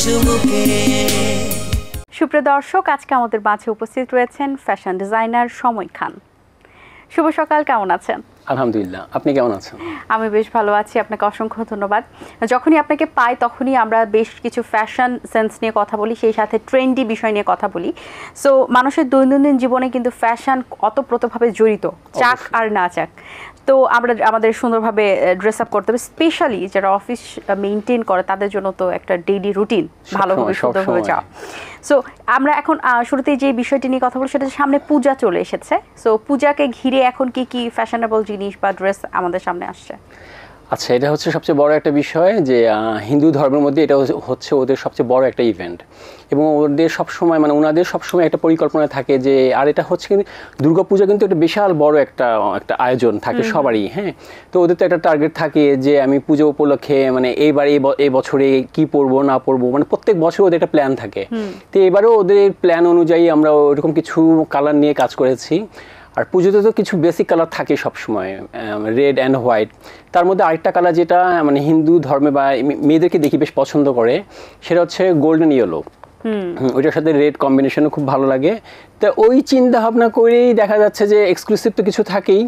চুমুকে। সুপ্রিয় দর্শক, আজকে আমাদের মাঝে উপস্থিত রয়েছেন ফ্যাশন ডিজাইনার সময় খান। শুভ সকাল, কেমন আছেন? আলহামদুলিল্লাহ, আপনি কেমন আছেন? আমি বেশ ভালো আছি, আপনাকে অসংখ্য ধন্যবাদ। যখনই আপনাকে পাই তখনই আমরা বেশ কিছু ফ্যাশন সেন্স নিয়ে কথা বলি, সেই সাথে ট্রেন্ডি বিষয় নিয়ে কথা বলি। সো মানুষের দৈনন্দিন জীবনে কিন্তু ফ্যাশন অতপ্রতভাবে জড়িত, চাক আর না চাক। তো আমরা আমাদের সুন্দরভাবে ড্রেস আপ করতে হবে, স্পেশালি যারা অফিস মেনটেন করে তাদের জন্য তো একটা ডেইলি রুটিন ভালোভাবে সুন্দরভাবে যাওয়া। সো আমরা এখন শুরুতেই যে বিষয়টি নিয়ে কথা বলি সেটা সামনে পূজা চলে এসেছে। সো পূজাকে ঘিরে এখন কি কি ফ্যাশনেবল জিনিস বা ড্রেস আমাদের সামনে আসছে? আচ্ছা, এটা হচ্ছে সবচেয়ে বড় একটা বিষয় যে হিন্দু ধর্মের মধ্যে এটা হচ্ছে ওদের সবচেয়ে বড় একটা ইভেন্ট, এবং ওদের সবসময় মানে ওনাদের সবসময় একটা পরিকল্পনা থাকে যে, আর এটা হচ্ছে কিন্তু দুর্গাপূজা কিন্তু একটা বিশাল বড় একটা আয়োজন থাকে সবারই। হ্যাঁ, তো ওদের তো একটা টার্গেট থাকে যে আমি পুজো উপলক্ষে মানে এইবার এই বছরে কি পরবো না পরবো, মানে প্রত্যেক বছর ওদের একটা প্ল্যান থাকে। তো এবারেও ওদের প্ল্যান অনুযায়ী আমরা ওরকম কিছু কালার নিয়ে কাজ করেছি। আর পুজোতে তো কিছু বেসিক কালার থাকে সবসময়, রেড অ্যান্ড হোয়াইট। তার মধ্যে আরেকটা কালার যেটা মানে হিন্দু ধর্মে বা মেয়েদেরকে দেখি বেশ পছন্দ করে, সেটা হচ্ছে গোল্ডেন ইয়েলো। ওইটার সাথে রেড কম্বিনেশনও খুব ভালো লাগে। তা ওই চিন্তা ভাবনা করেই দেখা যাচ্ছে যে এক্সক্লুসিভ তো কিছু থাকেই,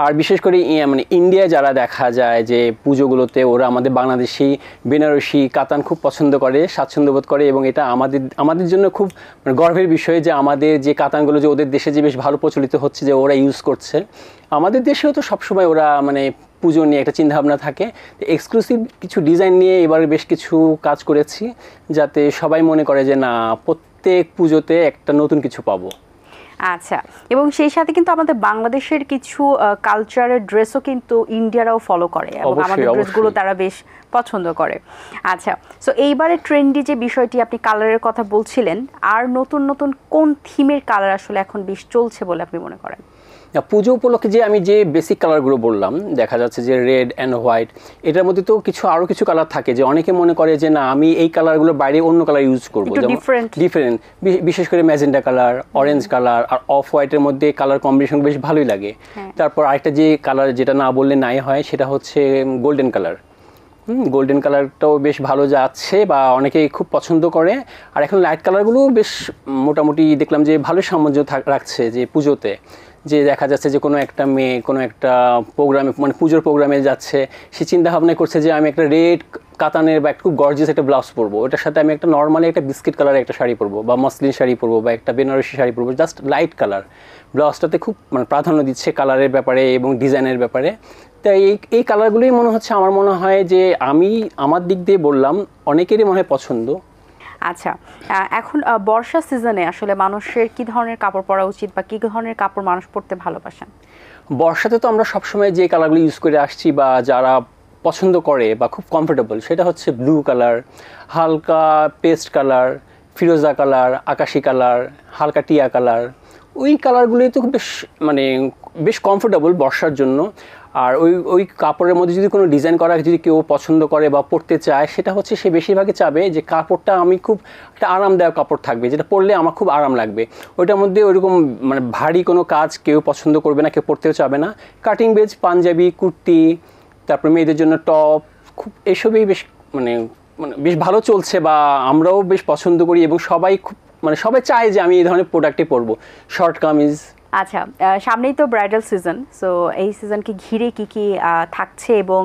আর বিশেষ করে মানে ইন্ডিয়ায় যারা দেখা যায় যে পুজোগুলোতে ওরা আমাদের বাংলাদেশি বেনারসি কাতান খুব পছন্দ করে, স্বাচ্ছন্দ্যবোধ করে, এবং এটা আমাদের জন্য খুব মানে গর্বের বিষয় যে আমাদের যে কাতানগুলো যে ওদের দেশে যে বেশ ভালো প্রচলিত হচ্ছে যে ওরা ইউজ করছে। আমাদের দেশেও তো সবসময় ওরা মানে পুজো নিয়ে একটা চিন্তাভাবনা থাকে। এক্সক্লুসিভ কিছু ডিজাইন নিয়ে এবার বেশ কিছু কাজ করেছি যাতে সবাই মনে করে যে না, প্রত্যেক পুজোতে একটা নতুন কিছু পাবো। আচ্ছা, এবং সেই সাথে কিন্তু আমাদের বাংলাদেশের কিছু কালচারের ড্রেসও কিন্তু ইন্ডিয়ারাও ফলো করে, এবং আমাদের ড্রেসগুলো তারা বেশ পছন্দ করে। আচ্ছা, সো এইবারে ট্রেন্ডি যে বিষয়টি আপনি কালারের কথা বলছিলেন, আর নতুন নতুন কোন থিমের কালার আসলে এখন বেশ চলছে বলে আপনি মনে করেন? পুজো উপলক্ষে যে আমি যে বেসিক কালারগুলো বললাম, দেখা যাচ্ছে যে রেড অ্যান্ড হোয়াইট, এটার মধ্যে তো আরও কিছু কালার থাকে যে অনেকে মনে করে যে না, আমি এই কালারগুলোর বাইরে অন্য কালার ইউজ করবো, যেমন ডিফারেন্ট, বিশেষ করে ম্যাজেন্টা কালার, অরেঞ্জ কালার আর অফ হোয়াইটের মধ্যে কালার কম্বিনেশন বেশ ভালোই লাগে। তারপর আরেকটা যে কালার যেটা না বললে নাই হয় সেটা হচ্ছে গোল্ডেন কালার। গোল্ডেন কালারটাও বেশ ভালো যাচ্ছে বা অনেকেই খুব পছন্দ করে। আর এখন লাইট কালারগুলোও বেশ মোটামুটি দেখলাম যে ভালো সামঞ্জস্য রাখছে, যে পুজোতে যে দেখা যাচ্ছে যে কোনো একটা মেয়ে কোনো একটা প্রোগ্রামে মানে পুজোর প্রোগ্রামে যাচ্ছে, সে চিন্তা ভাবনা করছে যে আমি একটা রেড কাতানের বা একটু গর্জিয়াস একটা ব্লাউজ পরবো, ওটার সাথে আমি একটা নর্মালি একটা বিস্কিট কালারের একটা শাড়ি পরবো বা মসলিন শাড়ি পরবো বা একটা বেনারসি শাড়ি পরবো, জাস্ট লাইট কালার। ব্লাউজটাতে খুব মানে প্রাধান্য দিচ্ছে কালারের ব্যাপারে এবং ডিজাইনের ব্যাপারে। তাই এই কালারগুলোই মনে হচ্ছে, আমার মনে হয় যে আমি আমার দিক দিয়ে বললাম, অনেকেরই মনে হয় পছন্দ। আচ্ছা, এখন বর্ষা সিজনে আসলে মানুষের কি ধরনের কাপড় পরা উচিত বা কি ধরনের কাপড় মানুষ পরতে ভালোবাসেন? বর্ষাতে তো আমরা সবসময় যে কালারগুলো ইউজ করে আসছি বা যারা পছন্দ করে বা খুব কমফোর্টেবল, সেটা হচ্ছে ব্লু কালার, হালকা পেস্ট কালার, ফিরোজা কালার, আকাশি কালার, হালকা টিয়া কালার। ওই কালারগুলোই তো বেশ কমফোর্টেবল বর্ষার জন্য। আর ওই কাপড়ের মধ্যে যদি কোনো ডিজাইন করা যদি কেউ পছন্দ করে বা পরতে চায়, সেটা হচ্ছে সে বেশিরভাগই চাবে যে কাপড়টা আমি খুব একটা আরামদায়ক কাপড় থাকবে, যেটা পরলে আমার খুব আরাম লাগবে। ওইটার মধ্যে ওইরকম মানে ভারী কোনো কাজ কেউ পছন্দ করবে না, কেউ পরতেও চাবে না। কাটিং বেজ পাঞ্জাবি, কুর্তি, তারপর মেয়েদের জন্য টপ, খুব এসবই বেশ বেশ ভালো চলছে বা আমরাও বেশ পছন্দ করি, এবং সবাই খুব সবাই চায় যে আমি এই ধরনের প্রোডাক্টই পরবো, শর্ট কামিজ। আচ্ছা, সামনেই তো ব্রাইডাল সিজন, সো এই সিজনকে ঘিরে কি কি থাকছে এবং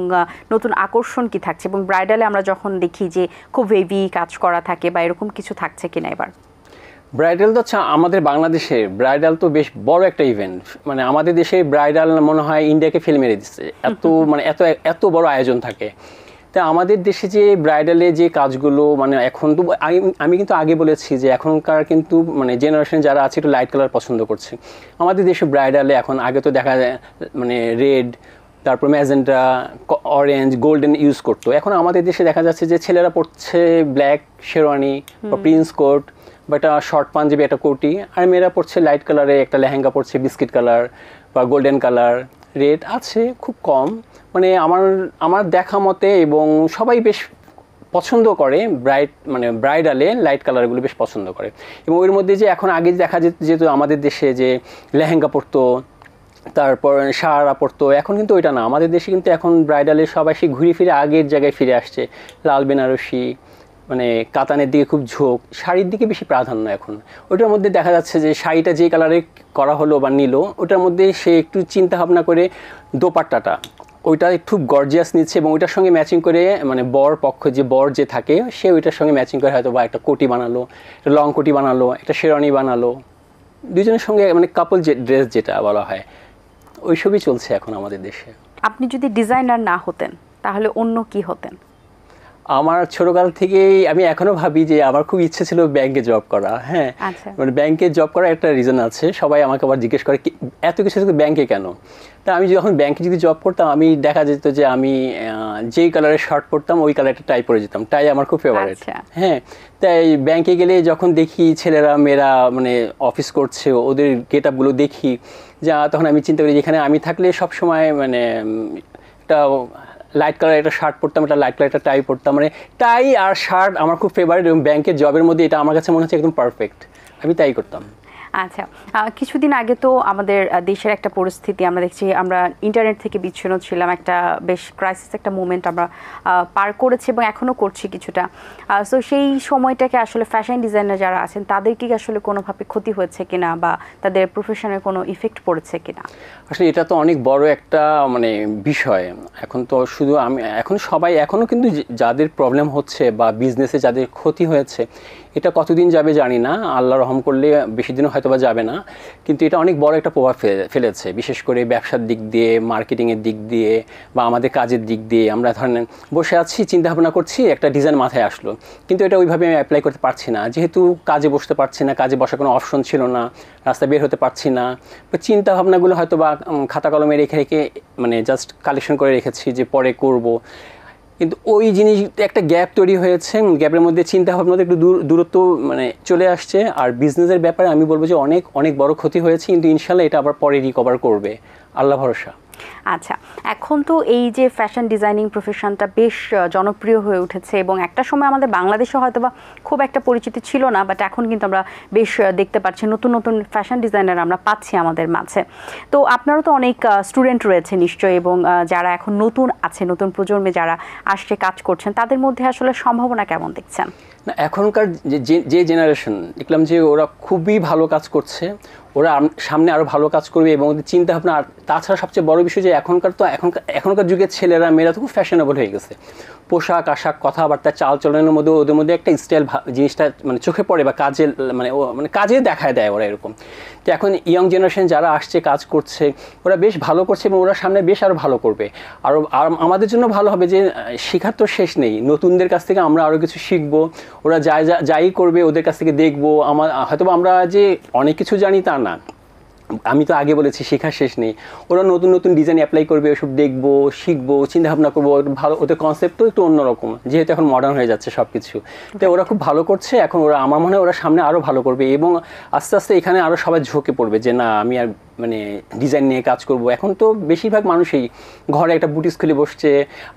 নতুন আকর্ষণ কি থাকছে, এবং ব্রাইডালে আমরা যখন দেখি যে খুব হেভি কাজ করা থাকে বা এরকম কিছু থাকছে কিনা এবার? ব্রাইডাল তো আমাদের বাংলাদেশে ব্রাইডাল তো বেশ বড় একটা ইভেন্ট, মানে আমাদের দেশে ব্রাইডাল মনে হয় ইন্ডিয়াকে ফেলে মেরে দিচ্ছে, এত বড় আয়োজন থাকে। তা আমাদের দেশে যে ব্রাইডালে যে কাজগুলো এখন তো আমি কিন্তু আগে বলেছি যে এখনকার কিন্তু জেনারেশন যারা আছে একটু লাইট কালার পছন্দ করছে। আমাদের দেশে ব্রাইডালে এখন আগে তো দেখা যায় রেড, তারপর ম্যাজেন্টা, অরেঞ্জ, গোল্ডেন ইউজ করতো। এখন আমাদের দেশে দেখা যাচ্ছে যে ছেলেরা পরছে ব্ল্যাক শেরওয়ানি বা প্রিন্স কোট বা একটা শর্ট পাঞ্জাবি, একটা কোটি, আর মেয়েরা পরছে লাইট কালারে একটা লেহেঙ্গা পরছে বিস্কিট কালার বা গোল্ডেন কালার। রেড আছে খুব কম, আমার দেখা মতে, এবং সবাই বেশ পছন্দ করে ব্রাইডালে লাইট কালারগুলো বেশ পছন্দ করে। এবং ওর মধ্যে যে এখন আগে দেখা যেত আমাদের দেশে যে লেহেঙ্গা পরতো, তারপর সারা পরতো, এখন কিন্তু ওইটা না। আমাদের দেশে কিন্তু এখন ব্রাইডালে সবাই সেই ঘুরে ফিরে আগের জায়গায় ফিরে আসছে, লাল বেনারসি মানে কাতানের দিকে খুব ঝোঁক, শাড়ির দিকে বেশি প্রাধান্য এখন। ওটার মধ্যে দেখা যাচ্ছে যে শাড়িটা যে কালারে করা হলো বা নিল, ওটার মধ্যে সে একটু চিন্তা ভাবনা করে দোপাট্টাটা ওইটা খুব গর্জিয়াস নিচ্ছে এবং ওইটার সঙ্গে ম্যাচিং করে মানে বর যে থাকে সে ওইটার সঙ্গে ম্যাচিং করে হয়তো বা একটা কোটি বানালো, একটা লং কোটি বানালো, একটা শেরওয়ানি বানালো, দুজনের সঙ্গে মানে কাপল যে ড্রেস যেটা বলা হয়, ওইসবই চলছে এখন আমাদের দেশে। আপনি যদি ডিজাইনার না হতেন তাহলে অন্য কি হতেন? আমার ছোটকাল থেকেই আমি এখনো ভাবি যে আমার খুব ইচ্ছে ছিল ব্যাংকে জব করা। হ্যাঁ, মানে ব্যাংকে জব করার একটা রিজন আছে। সবাই আমাকে আবার জিজ্ঞেস করে এত কিছু ব্যাংকে কেন? তা আমি যখন ব্যাংকে যদি জব করতাম, আমি দেখা যেত যে আমি যেই কালারের শার্ট পরতাম ওই কালারটা টাই পরে যেতাম। টাই আমার খুব ফেভারিট। হ্যাঁ, তাই ব্যাংকে গেলে যখন দেখি ছেলেরা মেয়েরা মানে অফিস করছে, ওদের গেট আপগুলো দেখি, যা তখন আমি চিন্তা করি যেখানে আমি থাকলে সবসময় মানে একটা লাইট কালার একটা শার্ট পরতাম, একটা লাইট কালার একটা টাই পরতাম, মানে টাই আর শার্ট আমার খুব ফেভারিট এবং ব্যাংকের জবের মধ্যে এটা আমার কাছে মনে হচ্ছে একদম পারফেক্ট, আমি তাই করতাম। আচ্ছা, কিছুদিন আগে তো আমাদের দেশের একটা পরিস্থিতি আমরা দেখছি, আমরা ইন্টারনেট থেকে বিচ্ছিন্ন ছিলাম, একটা বেশ ক্রাইসিস একটা মোমেন্ট আমরা পার করেছি এবং এখনও করছি কিছুটা। সো সেই সময়টাকে আসলে ফ্যাশন ডিজাইনার যারা আছেন তাদের কি আসলে কোনোভাবে ক্ষতি হয়েছে কিনা বা তাদের প্রফেশনের কোনো ইফেক্ট পড়েছে কিনা? আসলে এটা তো অনেক বড় একটা মানে বিষয়। এখন তো শুধু আমি এখন সবাই এখনও কিন্তু যাদের প্রবলেম হচ্ছে বা বিজনেসে যাদের ক্ষতি হয়েছে, এটা কতদিন যাবে জানি না, আল্লাহ রহম করলে বেশি দিনও হয়তো বা যাবে না, কিন্তু এটা অনেক বড় একটা প্রভাব ফেলেছে, বিশেষ করে ব্যবসার দিক দিয়ে, মার্কেটিংয়ের দিক দিয়ে বা আমাদের কাজের দিক দিয়ে। আমরা ধরেন বসে আছি, চিন্তা ভাবনা করছি, একটা ডিজাইন মাথায় আসলো, কিন্তু এটা ওইভাবে আমি অ্যাপ্লাই করতে পারছি না, যেহেতু কাজে বসতে পারছি না, কাজে বসার কোনো অপশন ছিল না, রাস্তায় বের হতে পারছি না। চিন্তা ভাবনাগুলো হয়তো বা খাতা কলমে রেখে রেখে মানে জাস্ট কালেকশন করে রেখেছি যে পরে করব, কিন্তু ওই জিনিস একটা গ্যাপ তৈরি হয়েছে, গ্যাপের মধ্যে চিন্তা ভাবনাতে একটু দূরত্ব মানে চলে আসছে। আর বিজনেসের ব্যাপারে আমি বলবো যে অনেক অনেক বড় ক্ষতি হয়েছে, কিন্তু ইনশাল্লাহ এটা আবার পরে রিকভার করবে, আল্লাহ ভরসা। আচ্ছা, এখন তো এই যে ফ্যাশন ডিজাইনিং প্রফেশনটা বেশ জনপ্রিয় হয়ে উঠেছে এবং একটা সময় আমাদের বাংলাদেশে হয়তো বা খুব একটা পরিচিতি ছিল না, বাট এখন কিন্তু আমরা বেশ দেখতে পাচ্ছি নতুন নতুন ফ্যাশন ডিজাইনার আমরা পাচ্ছি আমাদের মাঝে। তো আপনারও তো অনেক স্টুডেন্ট রয়েছে নিশ্চয়ই, এবং যারা এখন নতুন আছে, নতুন প্রজন্মে যারা আসছে কাজ করছেন, তাদের মধ্যে আসলে সম্ভাবনা কেমন দেখছেন? না, এখনকার যে জেনারেশন দেখলাম যে ওরা খুবই ভালো কাজ করছে, ওরা সামনে আরও ভালো কাজ করবে এবং ওদের চিন্তা ভাবনা। আর তাছাড়া সবচেয়ে বড় বিষয় যে এখনকার যুগের ছেলেরা মেয়েরা তো খুব ফ্যাশনেবল হয়ে গেছে, পোশাক আশাক কথাবার্তা চাল চলনের মধ্যে ওদের মধ্যে একটা স্টাইল জিনিসটা মানে চোখে পড়ে বা কাজে মানে কাজে দেখায় দেয় ওরা এরকম। তো এখন ইয়ং জেনারেশন যারা আসছে কাজ করছে, ওরা বেশ ভালো করছে এবং ওরা সামনে বেশ আরও ভালো করবে। আর আমাদের জন্য ভালো হবে যে শেখার তো শেষ নেই, নতুনদের কাছ থেকে আমরা আরও কিছু শিখবো, ওরা যাই করবে ওদের কাছ থেকে দেখবো। হয়তো আমরা যে অনেক কিছু জানি তা না, আমি তো আগে বলেছি শেখার শেষ নেই। ওরা নতুন নতুন ডিজাইন অ্যাপ্লাই করবে, ওসব দেখবো, শিখবো, চিন্তাভাবনা করবো, ভালো ওদের কনসেপ্টও একটু অন্যরকম, যেহেতু এখন মডার্ন হয়ে যাচ্ছে সব কিছু। তো ওরা খুব ভালো করছে, এখন ওরা আমার মনে হয় ওরা সামনে আরও ভালো করবে এবং আস্তে আস্তে এখানে আরও সবাই ঝুঁকে পড়বে যে না আমি আর মানে ডিজাইন নিয়ে কাজ করব। এখন তো বেশিরভাগ মানুষই ঘরে একটা বুটিক্স খুলে বসছে।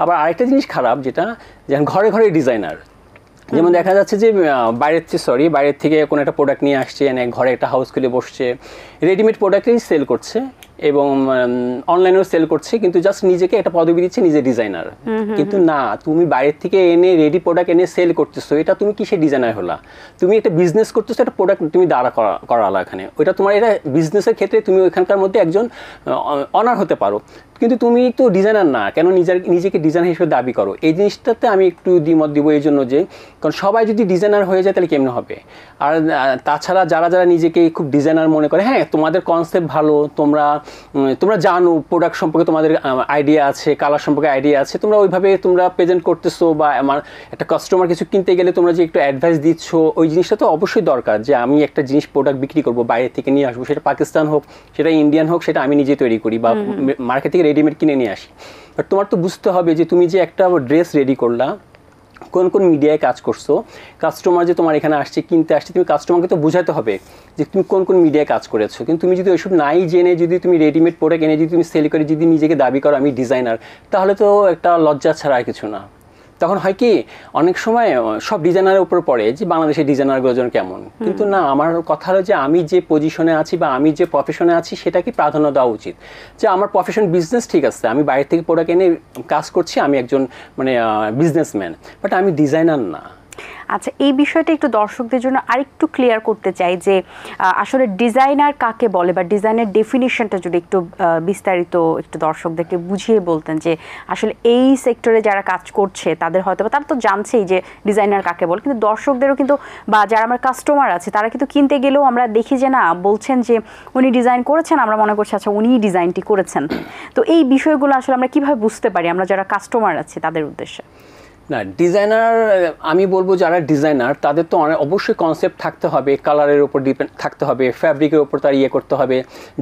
আবার আরেকটা জিনিস খারাপ, যেটা যেমন ঘরে ঘরে ডিজাইনার, যেমন দেখা যাচ্ছে যে বাইরের থেকে কোনো একটা প্রোডাক্ট নিয়ে আসছে, ঘরে একটা হাউস খুলে বসছে, রেডিমেড প্রোডাক্টই সেল করছে এবং অনলাইনেও সেল করছে, কিন্তু জাস্ট নিজেকে একটা পদবি দিচ্ছে নিজে ডিজাইনার। কিন্তু না, তুমি বাইরের থেকে এনে রেডি প্রোডাক্ট এনে সেল করতেছো, এটা তুমি কিসের ডিজাইনার হলা? তুমি একটা বিজনেস করতেছো, একটা প্রোডাক্ট তুমি দাঁড়া করালা এখানে, ওইটা তোমার এটা বিজনেসের ক্ষেত্রে তুমি ওইখানকার মধ্যে একজন অনার হতে পারো, কিন্তু তুমি তো ডিজাইনার না, কেন নিজেকে ডিজাইনার হিসেবে দাবি করো? এই জিনিসটাতে আমি একটু দ্বিমত দিব এই জন্য যে, কারণ সবাই যদি ডিজাইনার হয়ে যায় তাহলে কেমন হবে? আর তাছাড়া যারা নিজেকে খুব ডিজাইনার মনে করে, হ্যাঁ তোমাদের কনসেপ্ট ভালো, তোমরা জানো প্রোডাক্ট সম্পর্কে তোমাদের আইডিয়া আছে, কালার সম্পর্কে আইডিয়া আছে, তোমরা ওইভাবে তোমরা প্রেজেন্ট করতেছো, বা আমার একটা কাস্টমার কিছু কিনতে গেলে তোমরা যে একটু অ্যাডভাইস দিচ্ছ, ওই জিনিসটা তো অবশ্যই দরকার যে আমি একটা জিনিস প্রোডাক্ট বিক্রি করবো, বাইরে থেকে নিয়ে আসবো, সেটা পাকিস্তান হোক, সেটা ইন্ডিয়ান হোক, সেটা আমি নিজে তৈরি করি বা মার্কেট থেকে রেডিমেড কিনে নিয়ে আসি। বাট তোমার তো বুঝতে হবে যে তুমি যে একটা ড্রেস রেডি করলা, কোন কোন মিডিয়ায় কাজ করছো, কাস্টমার যে তোমার এখানে আসছে কিনতে আসছে, তুমি কাস্টমারকে তো বোঝাতে হবে যে তুমি কোন কোন মিডিয়ায় কাজ করেছো। কিন্তু তুমি যদি ওইসব নাই জেনে যদি তুমি রেডিমেড প্রোডাক্ট এনে যদি তুমি সেল করে যদি নিজেকে দাবি করো আমি ডিজাইনার, তাহলে তো একটা লজ্জা ছাড়া আর কিছু না। তখন হয় কি, অনেক সময় সব ডিজাইনারের উপর পড়ে যে বাংলাদেশের ডিজাইনারগুলোর জন্য কেমন, কিন্তু না, আমার কথা হলো যে আমি যে পজিশনে আছি বা আমি যে প্রফেশনে আছি সেটাকে প্রাধান্য দেওয়া উচিত। যে আমার প্রফেশন বিজনেস, ঠিক আছে, আমি বাইরে থেকে প্রোডাক্ট এনে কাজ করছি, আমি একজন মানে বিজনেসম্যান, বাট আমি ডিজাইনার না। আচ্ছা, এই বিষয়টা একটু দর্শকদের জন্য আরেকটু ক্লিয়ার করতে চাই যে আসলে ডিজাইনার কাকে বলে বা ডিজাইনের ডেফিনিশনটা যদি একটু বিস্তারিত একটু দর্শকদেরকে বুঝিয়ে বলতেন যে আসলে এই সেক্টরে যারা কাজ করছে তাদের হয়তো বা তারা তো জানছেই যে ডিজাইনার কাকে বলে, কিন্তু দর্শকদেরও কিন্তু বা যারা আমার কাস্টমার আছে তারা কিন্তু কিনতে গেলেও আমরা দেখি যে না বলছেন যে উনি ডিজাইন করেছেন, আমরা মনে করছি আচ্ছা উনিই ডিজাইনটি করেছেন। তো এই বিষয়গুলো আসলে আমরা কিভাবে বুঝতে পারি আমরা যারা কাস্টমার আছি তাদের উদ্দেশ্যে? না, ডিজাইনার আমি বলবো যারা ডিজাইনার তাদের তো অবশ্যই কনসেপ্ট থাকতে হবে, কালারের উপর ডিপেন্ড থাকতে হবে, ফ্যাব্রিকের উপর তার করতে হবে,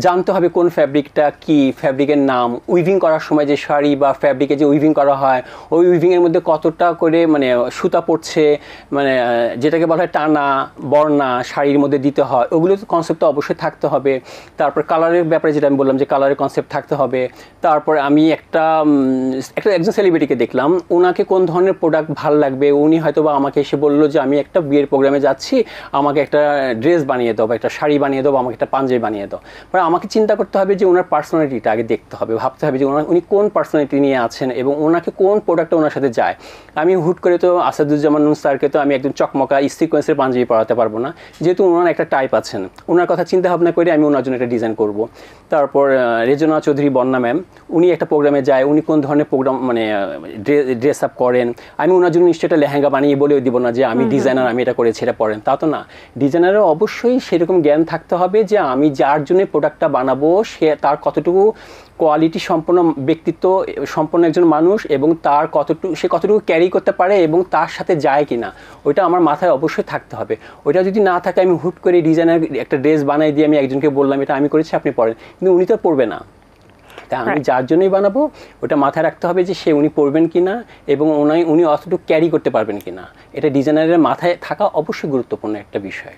জানতে হবে কোন ফ্যাব্রিকটা কি, ফ্যাব্রিকের নাম, উইভিং করার সময় যে শাড়ি বা ফ্যাব্রিকে যে উইভিং করা হয় ওই উইভিংয়ের মধ্যে কতটা করে মানে সুতা পড়ছে, মানে যেটাকে বলা হয় টানা বর্ণা শাড়ির মধ্যে দিতে হয়, ওগুলো তো কনসেপ্ট অবশ্যই থাকতে হবে। তারপর কালারের ব্যাপারে যেটা আমি বললাম যে কালারের কনসেপ্ট থাকতে হবে। তারপর আমি একজন সেলিব্রিটিকে দেখলাম, ওনাকে কোন ধরনের প্রোডাক্ট ভালো লাগবে, উনি হয়তো বা আমাকে এসে বললো যে আমি একটা বিয়ের প্রোগ্রামে যাচ্ছি, আমাকে একটা ড্রেস বানিয়ে দাও বা একটা শাড়ি বানিয়ে দাও, আমাকে একটা পাঞ্জাবি বানিয়ে দাও। মানে আমাকে চিন্তা করতে হবে যে ওনার পার্সোনালিটিটা আগে দেখতে হবে, ভাবতে হবে যে উনি কোন পার্সোনালিটি নিয়ে আছেন এবং ওনাকে কোন প্রোডাক্টটা ওনার সাথে যায়। আমি হুট করে তো আসাদুজ্জামান নুন স্যারকে তো আমি একদম চকমকা সিকোয়েন্সের পাঞ্জাবি পরাতে পারবো না, যেহেতু ওনার একটা টাইপ আছেন, ওনার কথা চিন্তা ভাবনা করে আমি ওনার জন্য একটা ডিজাইন করব। তারপর রেজনা চৌধুরী বন্যা ম্যাম, উনি একটা প্রোগ্রামে যায়, উনি কোন ধরনের প্রোগ্রাম মানে ড্রেস আপ করেন, আমি ওনার জন্য নিশ্চয়ই একটা লেহেঙ্গা বানিয়ে বলেও দিব না যে আমি ডিজাইনার, আমি এটা করেছি এটা পরেন, তা তো না। ডিজাইনারের অবশ্যই সেরকম জ্ঞান থাকতে হবে যে আমি যার জন্য প্রোডাক্টটা বানাবো সে তার কতটুকু কোয়ালিটি সম্পন্ন ব্যক্তিত্ব সম্পন্ন একজন মানুষ এবং তার সে কতটুকু ক্যারি করতে পারে এবং তার সাথে যায় কিনা ওইটা আমার মাথায় অবশ্যই থাকতে হবে। ওইটা যদি না থাকে আমি হুট করে ডিজাইনার একটা ড্রেস বানাই দিয়ে আমি একজনকে বললাম এটা আমি করেছি আপনি পরেন, কিন্তু উনি তো পরবে না। তা আমি যার জন্যই বানাবো ওটা মাথায় রাখতে হবে যে উনি পরবেন কিনা এবং উনি অতটুকু ক্যারি করতে পারবেন কিনা, এটা ডিজাইনারের মাথায় থাকা অবশ্যই গুরুত্বপূর্ণ একটা বিষয়।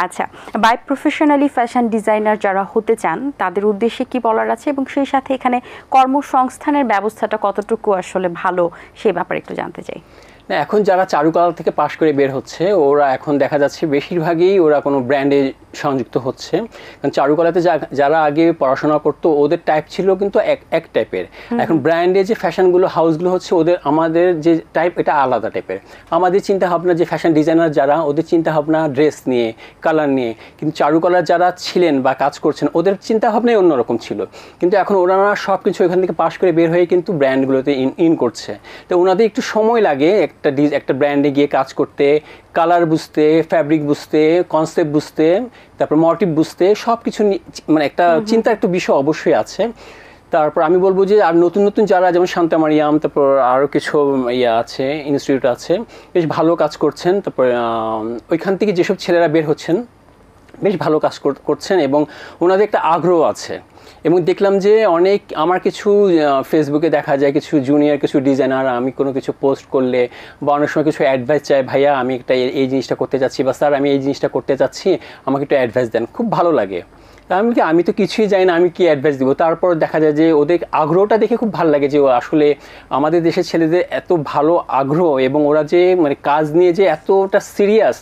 আচ্ছা, বাই প্রফেশনালি ফ্যাশন ডিজাইনার যারা হতে চান তাদের উদ্দেশ্যে কি বলার আছে এবং সেই সাথে এখানে কর্মসংস্থানের ব্যবস্থাটা কতটুকু আসলে ভালো সে ব্যাপারে একটু জানতে চাই। না, এখন যারা চারুকলা থেকে পাশ করে বের হচ্ছে ওরা এখন দেখা যাচ্ছে বেশিরভাগই ওরা কোনো ব্র্যান্ডে সংযুক্ত হচ্ছে, কারণ চারুকলাতে যারা আগে পড়াশোনা করতো ওদের টাইপ ছিল কিন্তু এক টাইপের, এখন ব্র্যান্ডে যে ফ্যাশনগুলো হাউসগুলো হচ্ছে আমাদের যে টাইপ এটা আলাদা টাইপের। আমাদের চিন্তা ভাবনা যে ফ্যাশন ডিজাইনার যারা ওদের চিন্তা ভাবনা ড্রেস নিয়ে, কালার নিয়ে, কিন্তু চারুকলার যারা ছিলেন বা কাজ করছেন ওদের চিন্তা ভাবনাই অন্যরকম ছিল, কিন্তু এখন ওনারা সব কিছু এখান থেকে পাশ করে বের হয়ে কিন্তু ব্র্যান্ডগুলোতে ইন করছে। তো ওনাদের একটু সময় লাগে একটা ব্র্যান্ডে গিয়ে কাজ করতে, কালার বুঝতে, ফ্যাব্রিক বুঝতে, কনসেপ্ট বুঝতে, তারপর মোটিভ বুঝতে, সব কিছু মানে একটা চিন্তার একটা বিষয় অবশ্যই আছে। তারপর আমি বলবো যে আর নতুন নতুন যারা যেমন শান্তা মারিয়াম, তারপর আরও কিছু আছে ইনস্টিটিউট আছে বেশ ভালো কাজ করছেন, তারপর ওইখান থেকে যেসব ছেলেরা বের হচ্ছেন বেশ ভালো কাজ করছেন এবং ওনাদের একটা আগ্রহ আছে। এবং দেখলাম যে অনেক আমার কিছু ফেসবুকে দেখা যায় কিছু জুনিয়র কিছু ডিজাইনার আমি কোনো কিছু পোস্ট করলে বা অনেক সময় কিছু অ্যাডভাইস চাই, ভাইয়া আমি একটা এই জিনিসটা করতে চাচ্ছি বা স্যার আমি এই জিনিসটা করতে চাচ্ছি আমাকে একটু অ্যাডভাইস দেন, খুব ভালো লাগে। আমি তো কিছুই জানি না, আমি কি অ্যাডভাইস দিব। তারপর দেখা যায় যে ওদের আগ্রহটা দেখে খুব ভালো লাগে যে আসলে আমাদের দেশের ছেলেদের এত ভালো আগ্রহ এবং ওরা যে মানে কাজ নিয়ে যে এতটা সিরিয়াস,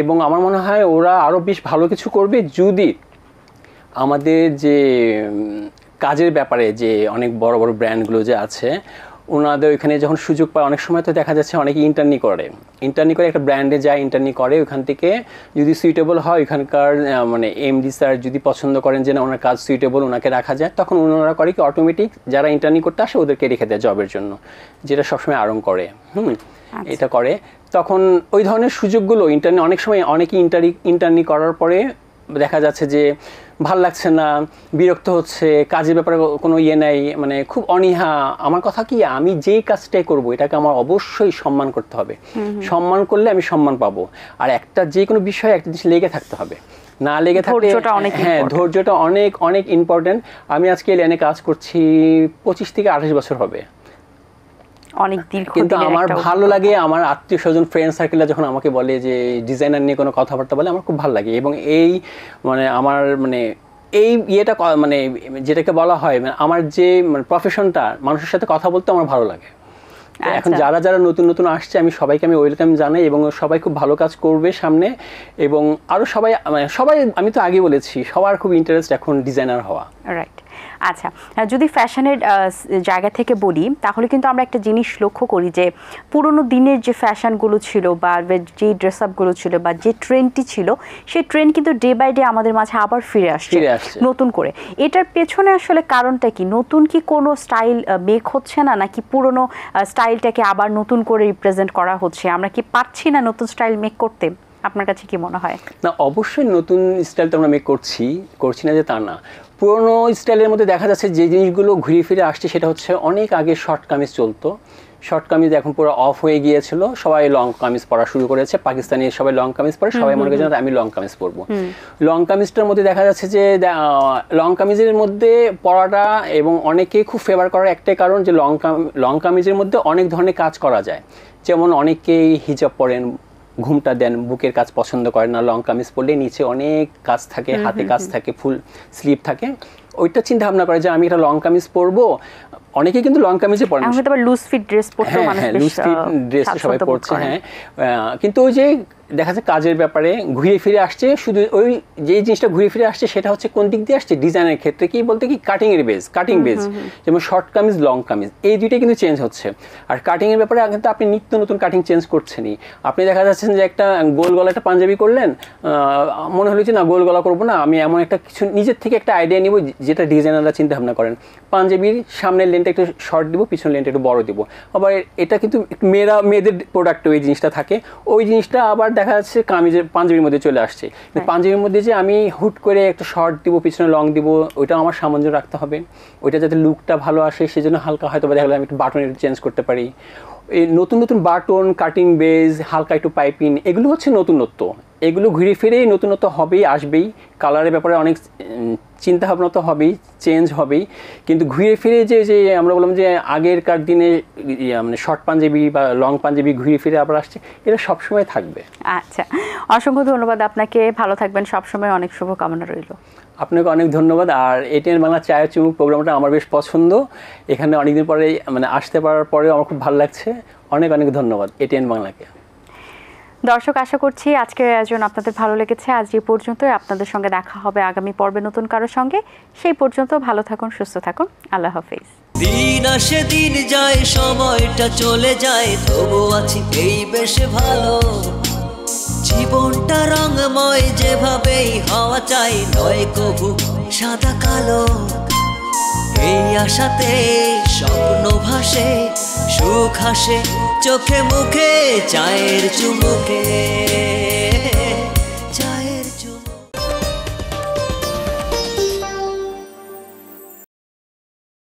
এবং আমার মনে হয় ওরা আরও বেশ ভালো কিছু করবে যদি আমাদের যে কাজের ব্যাপারে যে অনেক বড় বড় ব্র্যান্ডগুলো যে আছে ওনাদের ওইখানে যখন সুযোগ পায় অনেক সময় তো দেখা যাচ্ছে অনেকে ইন্টার্নি করে একটা ব্র্যান্ডে যায়, ইন্টার্নি করে, ওইখান থেকে যদি সুইটেবল হয় ওইখানকার মানে এমডি স্যার যদি পছন্দ করেন যে না ওনার কাজ সুইটেবল ওনাকে রাখা যায়, তখন ওনারা করে কি অটোমেটিক যারা ইন্টার্নি করতে আসে ওদেরকে রেখে দেয় জবের জন্য, যেটা সবসময় আরং করে এটা করে। তখন ওই ধরনের সুযোগগুলো অনেক সময় অনেকে ইন্টার্নি করার পরে দেখা যাচ্ছে যে ভাল লাগছে না, বিরক্ত হচ্ছে, কাজের ব্যাপারে কোনো নেই, মানে খুব অনীহা। আমার কথা কি আমি যেই কাজটাই করব এটাকে আমার অবশ্যই সম্মান করতে হবে, সম্মান করলে আমি সম্মান পাবো। আর যে কোনো বিষয়ে একটা জিনিস লেগে থাকতে হবে, না লেগে থাকলে হ্যাঁ ধৈর্যটা অনেক অনেক ইম্পর্টেন্ট। আমি আজকে এই লাইনে কাজ করছি 25 থেকে 28 বছর হবে, অনেক দীর্ঘ, কিন্তু আমার ভালো লাগে আমার আত্মীয় স্বজন ফ্রেন্ড সার্কেলরা যখন আমাকে বলে যে ডিজাইনার নিয়ে কোনো কথাবার্তা বলে আমার খুব ভালো লাগে। এবং এই মানে আমার মানে এই মানে যেটাকে বলা হয় মানে আমার যে মানে প্রফেশনটা মানুষের সাথে কথা বলতে আমার ভালো লাগে। এখন যারা যারা নতুন নতুন আসছে আমি সবাইকে ওয়েলকাম জানাই এবং সবাই খুব ভালো কাজ করবে সামনে, এবং আরও সবাই আমি তো আগে বলেছি সবার খুব ইন্টারেস্ট এখন ডিজাইনার হওয়া। রাইট। আচ্ছা, যদি ফ্যাশনের জায়গা থেকে বলি তাহলে কিন্তু আমরা একটা জিনিস লক্ষ্য করি যে পুরোনো দিনের যে ফ্যাশনগুলো ছিল বা যে ড্রেস আপগুলো ছিল বা যে ট্রেন্ডটি ছিল সেই ট্রেন্ড কিন্তু ডে বাই ডে আমাদের মাঝে আবার ফিরে আসছে নতুন করে। এটার পেছনে আসলে কারণটা কি? নতুন কি কোনো স্টাইল মেক হচ্ছে না, নাকি পুরোনো স্টাইলটাকে আবার নতুন করে রিপ্রেজেন্ট করা হচ্ছে? আমরা কি পারছি না নতুন স্টাইল মেক করতে? আপনার কাছে কি মনে হয়? না, অবশ্যই নতুন স্টাইল তো আমরা মেক করছি না যে তা না। পুরোনো স্টাইলের মধ্যে দেখা যাচ্ছে যে জিনিসগুলো ঘুরে ফিরে আসছে সেটা হচ্ছে অনেক আগে শর্ট কামিজ চলতো। শর্ট কামিজ এখন পুরো অফ হয়ে গিয়েছিল, সবাই লং কামিজ পরা শুরু করেছে। পাকিস্তানি সবাই লং কামিজ পরে, সবাই মনে করছে আমি লং কামিজ পরবো। লং কামিজটার মধ্যে দেখা যাচ্ছে যে লং কামিজের মধ্যে পরাটা এবং অনেকে খুব ফেভার করার একটাই কারণ যে লং কামিজের মধ্যে অনেক ধরনের কাজ করা যায়। যেমন অনেকেই হিজাব পরেন, ঘুমটা দেন, বুকের কাজ পছন্দ করেন না। লং কামিজ পরলে নিচে অনেক কাজ থাকে, হাতে কাজ থাকে, ফুল স্লিভ থাকে। ওইটা চিন্তা ভাবনা করে যে আমি একটা লং কামিজ পরবো। অনেকেই কিন্তু লং কামিজে পরেন, লুজ ফিট ড্রেস পরতে মানুষ লুজ ফিট ড্রেস সবাই পরছে। হ্যাঁ, কিন্তু ওই যে দেখা যাচ্ছে কাজের ব্যাপারে ঘুরে ফিরে আসছে। শুধু ওই যে জিনিসটা ঘুরে ফিরে আসছে সেটা হচ্ছে কোন দিক দিয়ে আসছে? ডিজাইনের ক্ষেত্রে কি বলতে কি কাটিং বেজ, যেমন শর্ট কামিজ, লং কামিজ, এই দুইটাই কিন্তু চেঞ্জ হচ্ছে। আর কাটিং এর ব্যাপারে কিন্তু আপনি নিত্য নতুন কাটিং চেঞ্জ করছেনই। আপনি দেখা যাচ্ছেন যে একটা গোল গলা একটা পাঞ্জাবি করলেন, মনে হলো যে না গোল গলা করবো না, আমি এমন একটা কিছু নিজের থেকে একটা আইডিয়া নিব যেটা ডিজাইনাররা চিন্তা ভাবনা করেন। পাঞ্জাবির সামনের লেনটা একটু শর্ট দিব, পিছনের লেনটা একটু বড় দিব। আবার এটা কিন্তু মেয়েদের প্রোডাক্ট ওই জিনিসটা থাকে। ওই জিনিসটা আবার দেখা যাচ্ছে পাঞ্জাবির মধ্যে চলে আসছে। পাঞ্জাবির মধ্যে যে আমি হুট করে একটা শর্ট দিব, পিছনে লং দিব, ওইটা আমার সামঞ্জস্য রাখতে হবে। ওইটা যাতে লুকটা ভালো আসে সেজন্য হালকা হয়তো দেখা গেলো আমি একটু বাটন চেঞ্জ করতে পারি। এই নতুন নতুন বাটন, কাটিং বেজ, হালকা একটু পাইপিং, এগুলো হচ্ছে নতুনত্ব। এগুলো ঘুরে ফিরেই নতুনত্ব হবেই, আসবেই। কালারের ব্যাপারে অনেক চিন্তা ভাবনা তো হবেই, চেঞ্জ হবেই। কিন্তু ঘুরে ফিরে যে আমরা বললাম যে আগেরকার দিনে মানে শর্ট পাঞ্জাবি বা লং পাঞ্জাবি ঘুরে ফিরে আবার আসছে, এটা সবসময় থাকবে। আচ্ছা, অসংখ্য ধন্যবাদ আপনাকে, ভালো থাকবেন সবসময়, অনেক শুভকামনা রইল। আপনাকে অনেক ধন্যবাদ। আর এটিএন বাংলা চায়ের চুমুক প্রোগ্রামটা আমার বেশ পছন্দ। এখানে অনেকদিন পরে মানে আসতে পারার পরেও আমার খুব ভালো লাগছে। অনেক অনেক ধন্যবাদ এটিএন বাংলাকে। দর্শক, আশা করছি আজকের আয়োজন আপনাদের ভালো লেগেছে। আজ এই পর্যন্তই। আপনাদের সঙ্গে দেখা হবে আগামী পর্বে নতুন কারোর সঙ্গে। সেই পর্যন্ত ভালো থাকুন, সুস্থ থাকুন। আল্লাহ হাফেজ। দিন আসে দিন যায়, সময়টা চলে যায়, তবু আছি এই বেশ ভালো। জীবনটা রঙময়, যেভাবেই হওয়া চাই, নয় কবু সাদা কালো। এই আশাতে স্বপ্ন ভাসে, সুখ হাসে চোখে মুখে চায়ের চুমুকে।